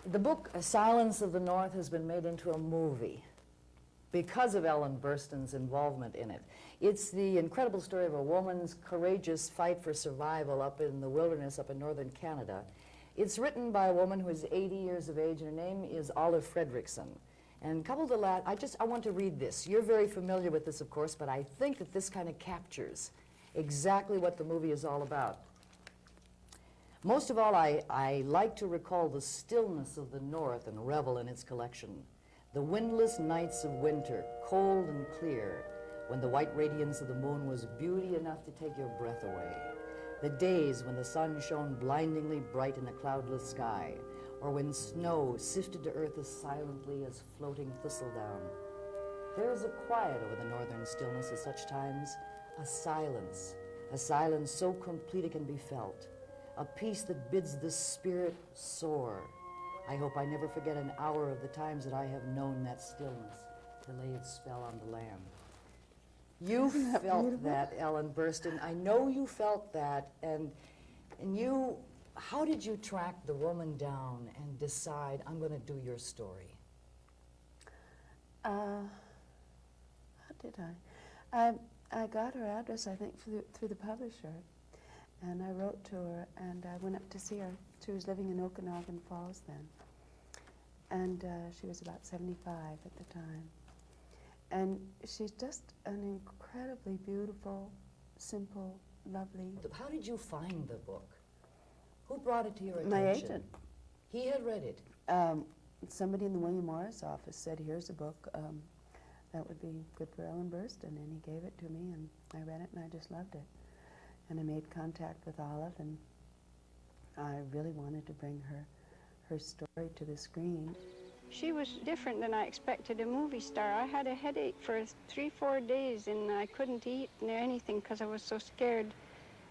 The book Silence of the North has been made into a movie because of Ellen Burstyn's involvement in it. It's the incredible story of a woman's courageous fight for survival up in the wilderness up in northern Canada. It's written by a woman who is 80 years of age, and her name is Olive Fredrickson. And coupled to that, I want to read this. You're very familiar with this, of course, but I think that this kind of captures exactly what the movie is all about. Most of all, I like to recall the stillness of the North and revel in its collection. The windless nights of winter, cold and clear, when the white radiance of the moon was beauty enough to take your breath away. The days when the sun shone blindingly bright in a cloudless sky, or when snow sifted to earth as silently as floating thistledown. There is a quiet over the northern stillness at such times, a silence so complete it can be felt, a peace that bids the spirit soar. I hope I never forget an hour of the times that I have known that stillness to lay its spell on the land. You felt that, Ellen Burstyn. I know you felt that, and you, how did you track the woman down and decide, I'm going to do your story? How did I? I got her address, I think, through the publisher, and I wrote to her, and I went up to see her. She was living in Okanagan Falls then, and she was about 75 at the time. And she's just an incredibly beautiful, simple, lovely... How did you find the book? Who brought it to your attention? My agent. He had read it. Somebody in the William Morris office said, here's a book that would be good for Ellen Burstyn, and he gave it to me, and I read it, and I just loved it. And I made contact with Olive, and I really wanted to bring her story to the screen. She was different than I expected, a movie star. I had a headache for 3-4 days, and I couldn't eat or anything because I was so scared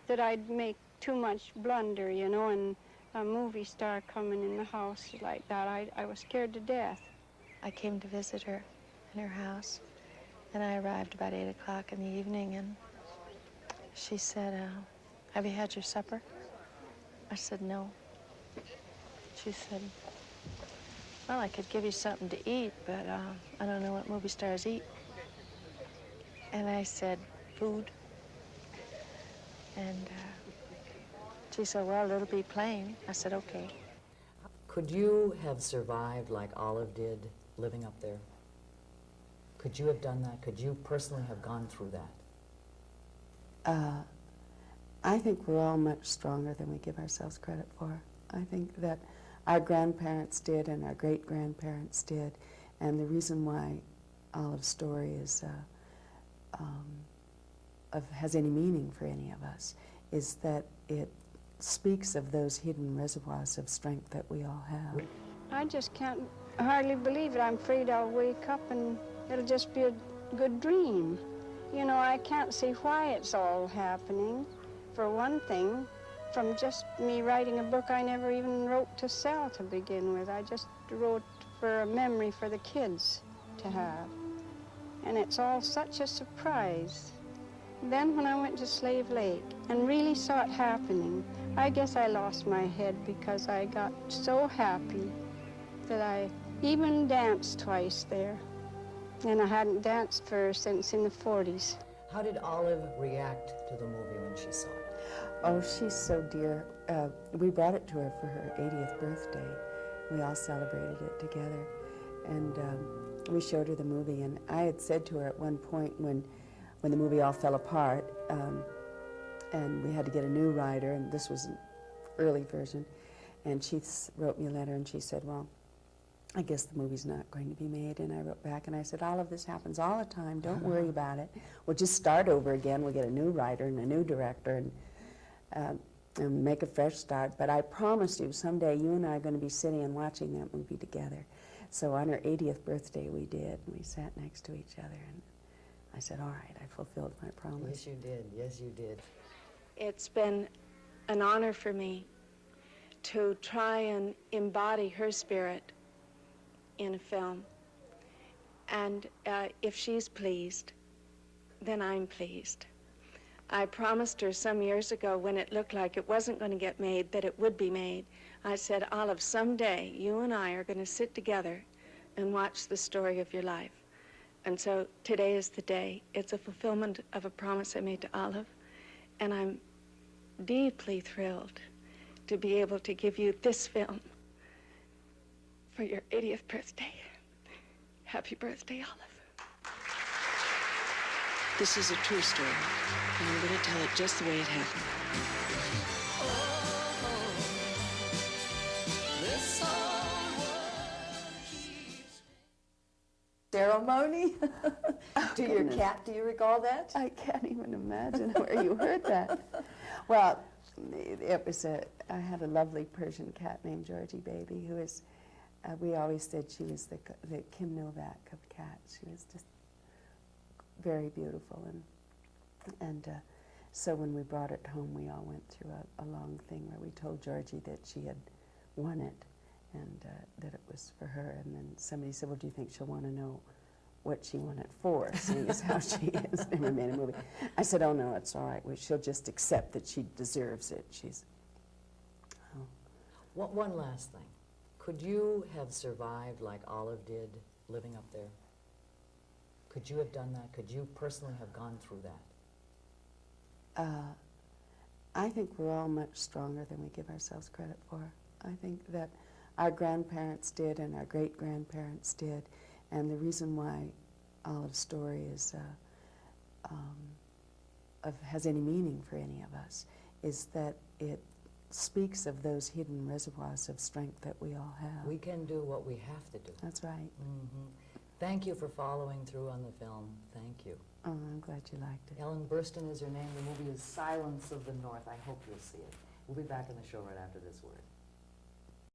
that I'd make too much blunder, you know, and a movie star coming in the house like that. I was scared to death. I came to visit her in her house, and I arrived about 8 o'clock in the evening, and she said, have you had your supper? I said, no. She said, well, I could give you something to eat, but I don't know what movie stars eat. And I said, food. And she said, well, it'll be plain. I said, okay. Could you have survived like Olive did, living up there? Could you have done that? Could you personally have gone through that? I think we're all much stronger than we give ourselves credit for. I think that our grandparents did and our great-grandparents did, and the reason why Olive's story is, has any meaning for any of us is that it speaks of those hidden reservoirs of strength that we all have. I just can't hardly believe it. I'm afraid I'll wake up and it'll just be a good dream. You know, I can't see why it's all happening. For one thing, from just me writing a book I never even wrote to sell to begin with. I just wrote for a memory for the kids to have. And it's all such a surprise. Then when I went to Slave Lake and really saw it happening, I guess I lost my head because I got so happy that I even danced twice there. And I hadn't danced since in the 40s. How did Olive react to the movie when she saw it? Oh, she's so dear. We brought it to her for her 80th birthday. We all celebrated it together. And we showed her the movie. And I had said to her at one point when the movie all fell apart, and we had to get a new writer, and this was an early version, and she wrote me a letter, and she said, well, I guess the movie's not going to be made. And I wrote back, and I said, all of this happens all the time. Don't worry about it. We'll just start over again. We'll get a new writer and a new director, and make a fresh start. But I promise you, someday you and I are going to be sitting and watching that movie together. So on her 80th birthday, we did. And we sat next to each other, and I said, all right, I fulfilled my promise. Yes, you did. Yes, you did. It's been an honor for me to try and embody her spirit in a film. And if she's pleased, then I'm pleased. I promised her some years ago when it looked like it wasn't going to get made that it would be made. I said, Olive, someday you and I are going to sit together and watch the story of your life. And so today is the day. It's a fulfillment of a promise I made to Olive, and I'm deeply thrilled to be able to give you this film for your 80th birthday. Happy birthday, Olive. This is a true story, and I'm going to tell it just the way it happened. Ceremony? Do you recall that? I can't even imagine where you heard that. Well, it was I had a lovely Persian cat named Georgie Baby, who is, we always said she was the Kim Novak of cats. She was just very beautiful, and so when we brought it home, we all went through a long thing where we told Georgie that she had won it, and that it was for her. And then somebody said, well, do you think she'll want to know what she won it for, seeing as how she has never made a movie? I said, oh, no, it's all right. Well, she'll just accept that she deserves it. She's... Oh. One last thing. Could you have survived like Olive did, living up there? Could you have done that? Could you personally have gone through that? I think we're all much stronger than we give ourselves credit for. I think that our grandparents did and our great-grandparents did, and the reason why Olive's story is, has any meaning for any of us is that it speaks of those hidden reservoirs of strength that we all have. We can do what we have to do. That's right. Mm-hmm. Thank you for following through on the film. Thank you. Oh, I'm glad you liked it. Ellen Burstyn is her name. The movie is Silence of the North. I hope you'll see it. We'll be back in the show right after this word.